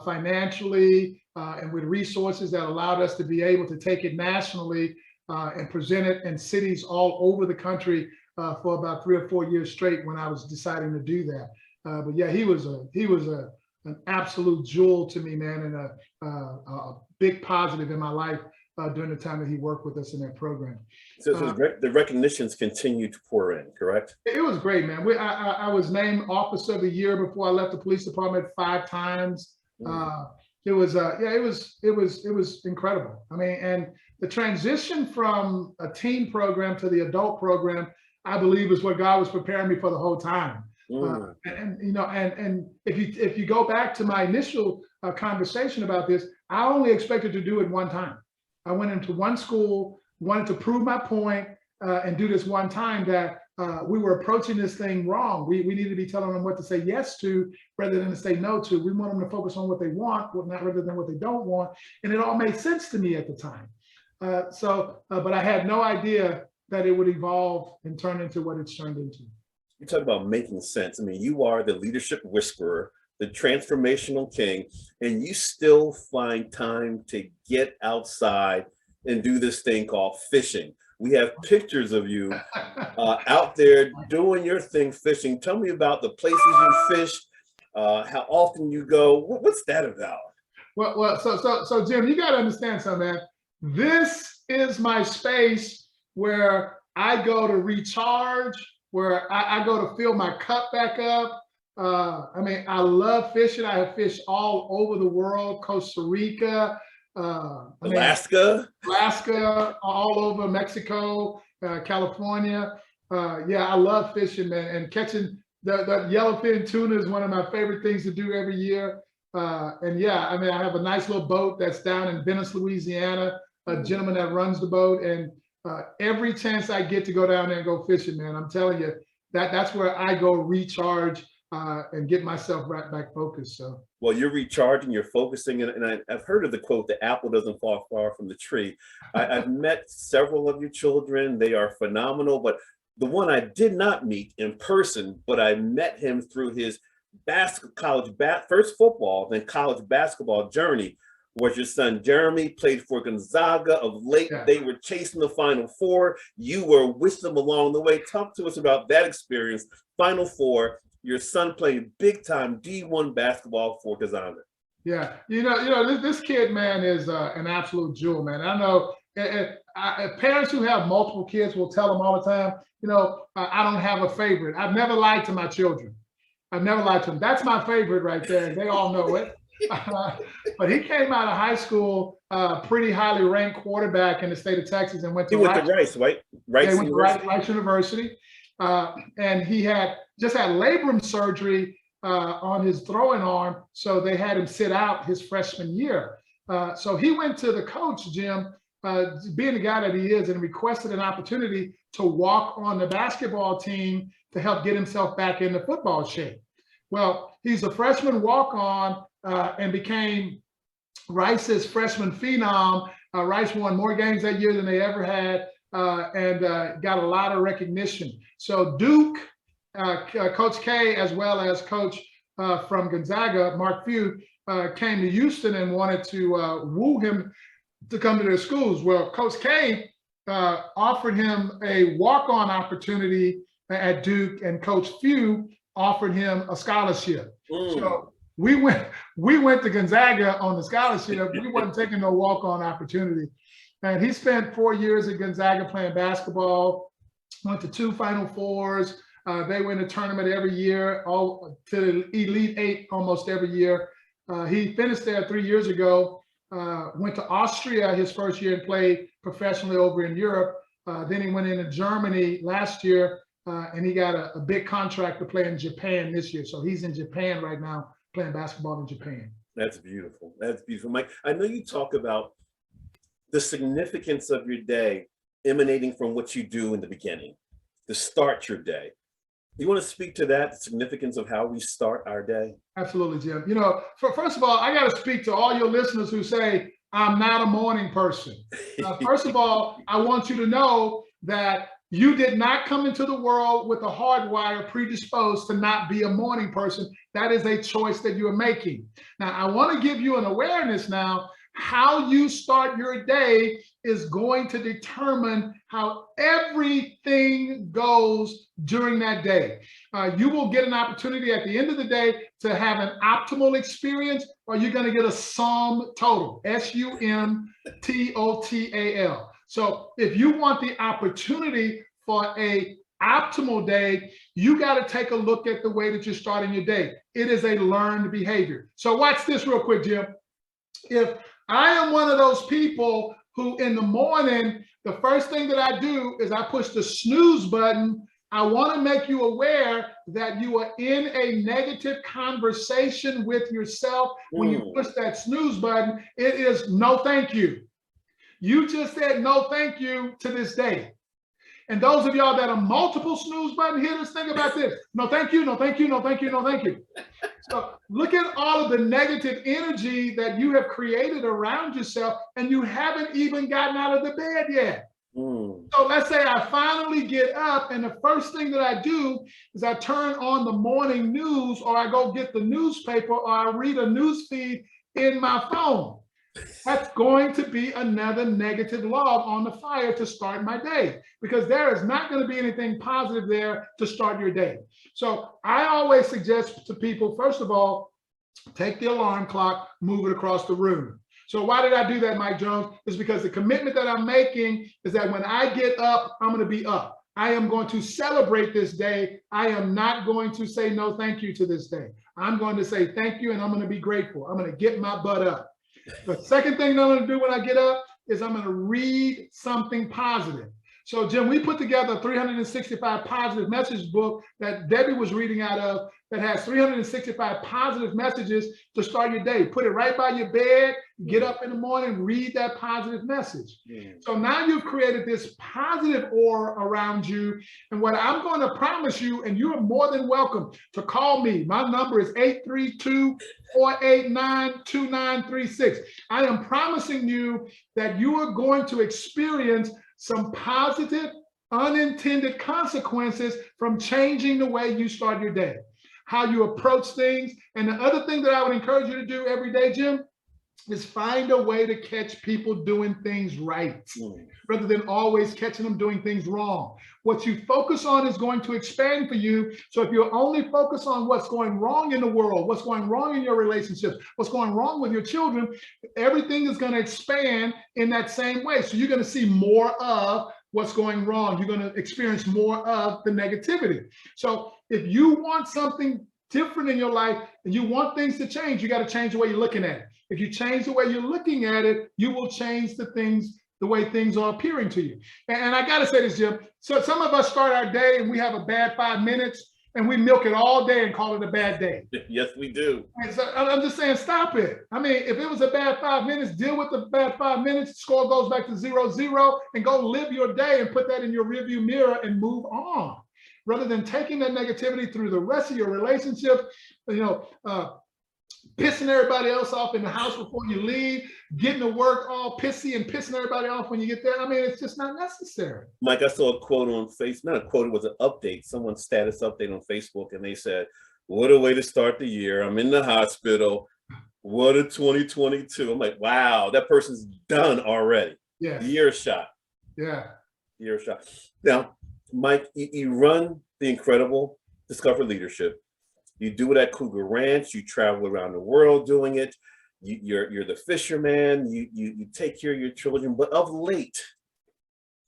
financially and with resources that allowed us to be able to take it nationally and present it in cities all over the country for about 3 or 4 years straight when I was deciding to do that. But yeah, he was an absolute jewel to me, man, and a big positive in my life during the time that he worked with us in that program. So the recognitions continue to pour in, correct? It was great, man. I was named Officer of the Year before I left the police department 5 times. It was incredible. And the transition from a teen program to the adult program, I believe, is what God was preparing me for the whole time. And if you go back to my initial conversation about this, I only expected to do it one time. I went into one school, wanted to prove my point and do this one time that we were approaching this thing wrong. We needed to be telling them what to say yes to rather than to say no to. We want them to focus on what they want, not rather than what they don't want. And it all made sense to me at the time. But I had no idea that it would evolve and turn into what it's turned into. You talk about making sense. You are the leadership whisperer, the transformational king, and you still find time to get outside and do this thing called fishing. We have pictures of you out there doing your thing fishing. Tell me about the places you fished, how often you go. What's that about? Well, so Jim, you got to understand something, man. This is my space where I go to recharge, where I go to fill my cup back up. I love fishing. I have fished all over the world, Costa Rica, Alaska, all over Mexico, California. Yeah, I love fishing, man, and catching the yellowfin tuna is one of my favorite things to do every year. And yeah, I have a nice little boat that's down in Venice, Louisiana, a gentleman that runs the boat, and every chance I get to go down there and go fishing, man, I'm telling you, that's where I go recharge and get myself right back focused. So, well, you're recharging, you're focusing, and I've heard of the quote, "The apple doesn't fall far from the tree." I've met several of your children; they are phenomenal. But the one I did not meet in person, but I met him through his first football, then college basketball journey, was your son Jeremy. Played for Gonzaga. Of late, Yeah. They were chasing the Final Four. You were with them along the way. Talk to us about that experience, Final Four, your son played big time D1 basketball for Kazanda. Yeah, this kid, man, is an absolute jewel, man. I know parents who have multiple kids will tell them all the time, I don't have a favorite. I've never lied to my children. I've never lied to them. That's my favorite right there. And they all know it. But he came out of high school, pretty highly ranked quarterback in the state of Texas, and went to Rice, right? Rice University. And he had just had labrum surgery on his throwing arm, so they had him sit out his freshman year. So he went to the coach, Jim, being the guy that he is, and requested an opportunity to walk on the basketball team to help get himself back into football shape. Well, he's a freshman walk-on and became Rice's freshman phenom. Rice won more games that year than they ever had, and got a lot of recognition. So Duke, Coach K, as well as Coach from Gonzaga, Mark Few, came to Houston and wanted to woo him to come to their schools. Well, Coach K offered him a walk-on opportunity at Duke, and Coach Few offered him a scholarship. So we went to Gonzaga on the scholarship. We wasn't taking no walk-on opportunity. And he spent 4 years at Gonzaga playing basketball, went to 2 Final Fours. They win a tournament every year, all to the Elite Eight almost every year. He finished there 3 years ago, went to Austria his first year and played professionally over in Europe. Then he went into Germany last year, and he got a big contract to play in Japan this year. So he's in Japan right now, playing basketball in Japan. That's beautiful. That's beautiful. Mike, I know you talk about the significance of your day emanating from what you do in the beginning, to start your day. You want to speak to that, the significance of how we start our day? Absolutely, Jim. First of all, I got to speak to all your listeners who say, I'm not a morning person. First of all, I want you to know that you did not come into the world with a hardwire predisposed to not be a morning person. That is a choice that you are making. Now, I want to give you an awareness now. How you start your day is going to determine how everything goes during that day. You will get an opportunity at the end of the day to have an optimal experience, or you're going to get a sum total, SUMTOTAL. So if you want the opportunity for a optimal day, you got to take a look at the way that you're starting your day. It is a learned behavior. So watch this real quick, Jim. If I am one of those people who in the morning, the first thing that I do is I push the snooze button, I want to make you aware that you are in a negative conversation with yourself. When you push that snooze button, it is no thank you. You just said no thank you to this day. And those of y'all that are multiple snooze button hitters, think about this. No thank you, no thank you, no thank you, no thank you. So look at all of the negative energy that you have created around yourself, and you haven't even gotten out of the bed yet. So let's say I finally get up, and the first thing that I do is I turn on the morning news, or I go get the newspaper, or I read a news feed in my phone. That's going to be another negative log on the fire to start my day, because there is not going to be anything positive there to start your day. So I always suggest to people, first of all, take the alarm clock, move it across the room. So why did I do that, Mike Jones? It's because the commitment that I'm making is that when I get up, I'm going to be up. I am going to celebrate this day. I am not going to say no thank you to this day. I'm going to say thank you, and I'm going to be grateful. I'm going to get my butt up. The second thing that I'm going to do when I get up is I'm going to read something positive. So, Jim, we put together a 365 positive message book that Debbie was reading out of that has 365 positive messages to start your day. Put it right by your bed, get up in the morning, read that positive message. So now you've created this positive aura around you. And what I'm going to promise you, and you are more than welcome to call me. My number is 832-489-2936. I am promising you that you are going to experience some positive, unintended consequences from changing the way you start your day, how you approach things. And the other thing that I would encourage you to do every day, Jim, is find a way to catch people doing things right rather than always catching them doing things wrong. What you focus on is going to expand for you. So if you only focus on what's going wrong in the world, what's going wrong in your relationships, what's going wrong with your children, everything is going to expand in that same way. So you're going to see more of what's going wrong. You're going to experience more of the negativity. So if you want something different in your life and you want things to change, you got to change the way you're looking at it. If you change the way you're looking at it, you will change the way things are appearing to you. And I got to say this, Jim. So some of us start our day and we have a bad 5 minutes and we milk it all day and call it a bad day. Yes, we do. And so I'm just saying, stop it. I mean, if it was a bad 5 minutes, deal with the bad 5 minutes. Score goes back to 0-0 and go live your day and put that in your rearview mirror and move on. Rather than taking that negativity through the rest of your relationship, pissing everybody else off in the house before you leave, getting to work all pissy and pissing everybody off when you get there. I mean, it's just not necessary. Mike, I saw a quote on Facebook, not a quote, it was an update, someone's status update on Facebook, and they said, what a way to start the year. I'm in the hospital. What a 2022. I'm like, wow, that person's done already. Yeah. The year shot. Yeah. Year shot. Now, Mike, you run the incredible Discover Leadership. You do it at Cougar Ranch. You travel around the world doing it. You're the fisherman. You take care of your children. But of late,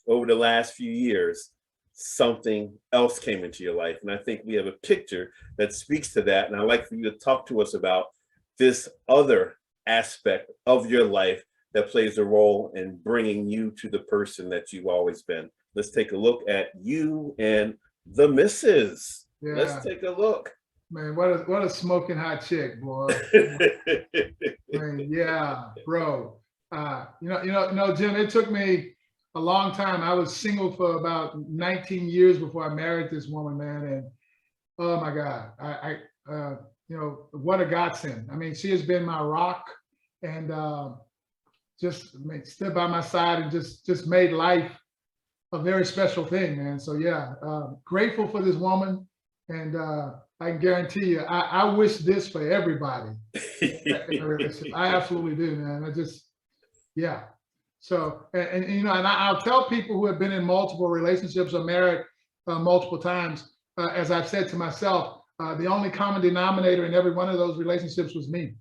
over the last few years, something else came into your life. And I think we have a picture that speaks to that. And I'd like for you to talk to us about this other aspect of your life that plays a role in bringing you to the person that you've always been. Let's take a look at you and the missus. Yeah. Let's take a look. Man, what a smoking hot chick, boy. Man, yeah, bro. Jim, it took me a long time. I was single for about 19 years before I married this woman, man. And oh my God, what a godsend. I mean, she has been my rock and just stood by my side and just made life a very special thing, man. So yeah, grateful for this woman. And I can guarantee you, I wish this for everybody. I absolutely do, man. Yeah. So, and I'll tell people who have been in multiple relationships or married multiple times, as I've said to myself, the only common denominator in every one of those relationships was me.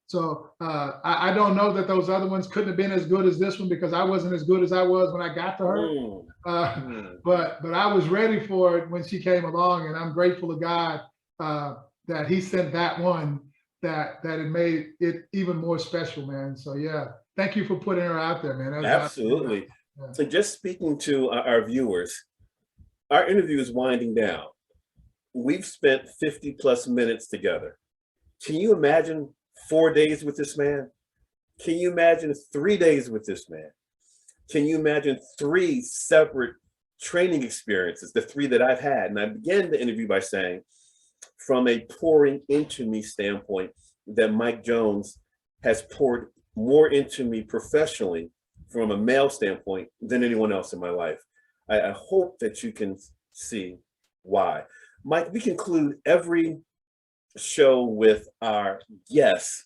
So I don't know that those other ones couldn't have been as good as this one because I wasn't as good as I was when I got to her. But I was ready for it when she came along, and I'm grateful to God that He sent that one that it made it even more special, man. So yeah, thank you for putting her out there, man. Absolutely. Yeah. So just speaking to our viewers, our interview is winding down. We've spent 50+ minutes together. Can you imagine 4 days with this man? Can you imagine 3 days with this man? Can you imagine 3 separate training experiences, the 3 that I've had? And I began the interview by saying, from a pouring into me standpoint, that Mike Jones has poured more into me professionally from a male standpoint than anyone else in my life. I hope that you can see why. Mike, we conclude every show with our guests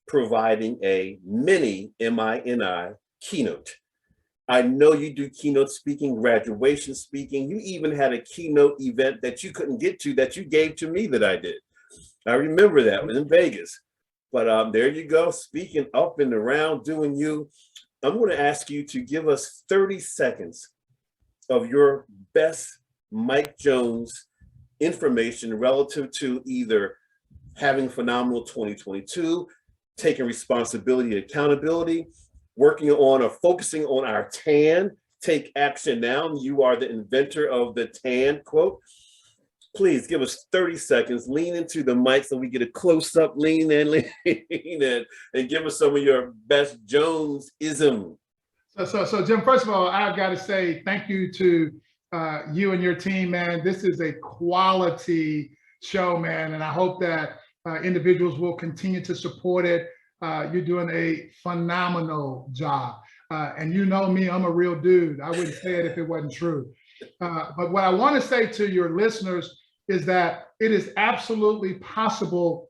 providing a mini MINI keynote. I know you do keynote speaking, graduation speaking. You even had a keynote event that you couldn't get to that you gave to me that I did. I remember that was in Vegas. But there you go, speaking up and around, doing you. I'm going to ask you to give us 30 seconds of your best Mike Jones information relative to either having phenomenal 2022, taking responsibility and accountability, working on or focusing on our TAN, take action now. You are the inventor of the TAN quote. Please give us 30 seconds, lean into the mic so we get a close up, lean in, and give us some of your best Jones-ism. So Jim, first of all, I've got to say thank you to you and your team, man. This is a quality show, man. And I hope that individuals will continue to support it. You're doing a phenomenal job. And you know me, I'm a real dude. I wouldn't say it if it wasn't true. But what I want to say to your listeners is that it is absolutely possible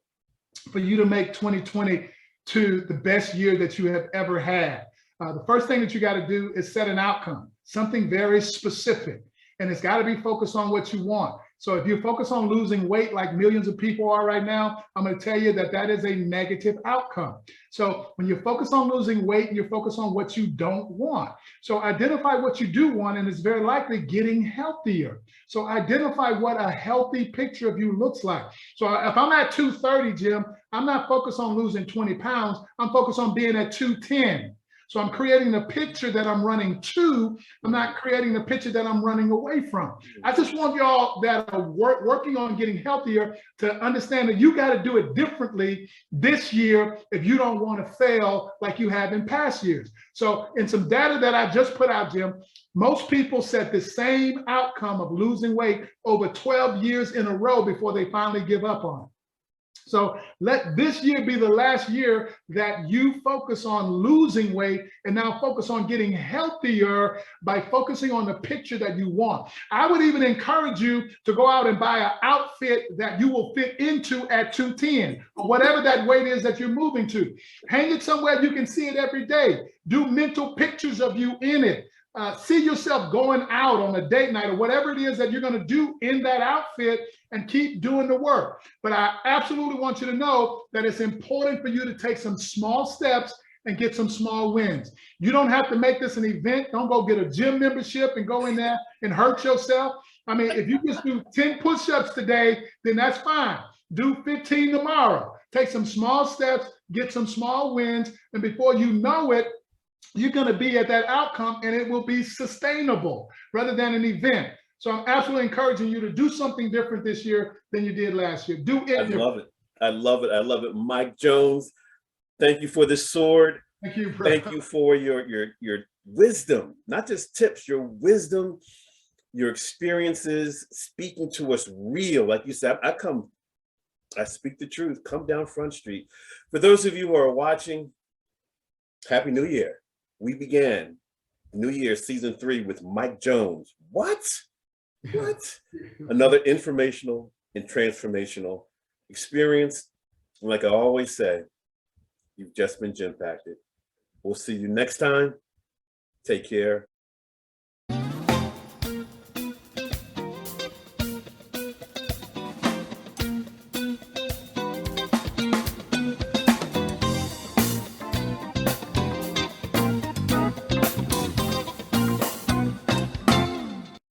for you to make 2022 to the best year that you have ever had. The first thing that you got to do is set an outcome, something very specific, and it's got to be focused on what you want. So if you focus on losing weight like millions of people are right now, I'm going to tell you that that is a negative outcome. So when you focus on losing weight, you focus on what you don't want. So identify what you do want, and it's very likely getting healthier. So identify what a healthy picture of you looks like. So if I'm at 230, Jim, I'm not focused on losing 20 pounds. I'm focused on being at 210. So I'm creating the picture that I'm running to. I'm not creating the picture that I'm running away from. I just want y'all that are working on getting healthier to understand that you got to do it differently this year if you don't want to fail like you have in past years. So in some data that I just put out, Jim, most people set the same outcome of losing weight over 12 years in a row before they finally give up on it. So let this year be the last year that you focus on losing weight and now focus on getting healthier by focusing on the picture that you want. I would even encourage you to go out and buy an outfit that you will fit into at 210 or whatever that weight is that you're moving to. Hang it somewhere you can see it every day. Do mental pictures of you in it. See yourself going out on a date night or whatever it is that you're going to do in that outfit and keep doing the work. But I absolutely want you to know that it's important for you to take some small steps and get some small wins. You don't have to make this an event. Don't go get a gym membership and go in there and hurt yourself. I mean, if you just do 10 push-ups today, then that's fine. Do 15 tomorrow. Take some small steps, get some small wins, and before you know it, you're going to be at that outcome and it will be sustainable rather than an event. So I'm absolutely encouraging you to do something different this year than you did last year. Do it. I love it. I love it. I love it. Mike Jones, thank you for this sword. Thank you, bro. Thank you for your wisdom, not just tips, your wisdom, your experiences, speaking to us real. Like you said, I speak the truth. Come down Front Street. For those of you who are watching, Happy New Year. We began New Year season 3 with Mike Jones. What? Another informational and transformational experience. And like I always say, you've just been Jim-packed. We'll see you next time. Take care.